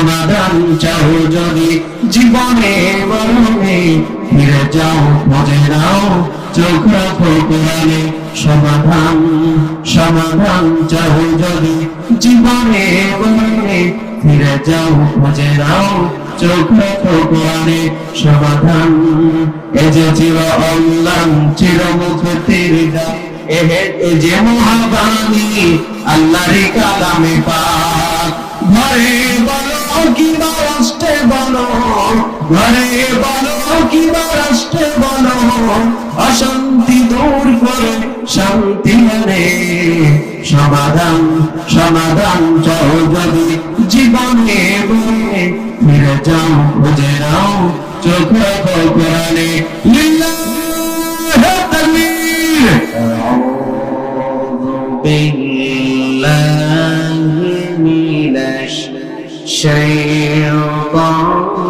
সমাধান চাও যদি জীবনে মরণে ফিরে যাও খুঁজে নাও চোখ রাখো কোরআনে সমাধান সমাধান চাও যদি জীবনে মরণে ফিরে যাও খুঁজে নাও চোখ রাখো কোরআনে সমাধান এ যে চির অম্লান চির মুক্তির দান এ যে মহাবাণী আল্লাহর কালামে পাক ঘরে বলো কিংবা রাষ্ট্রে বলো ঘরে বলো কিংবা রাষ্ট্রে বলো অশান্তি দূর করে শান্তি আনে সমাধান সমাধান চাও যদি জীবনে বলে ফিরে যাও খুঁজে নাও চোখ রাখো কোরআনে লিল্লাহি তাকবীর আউযু বিল্লাহি মিনাশ শাইতানির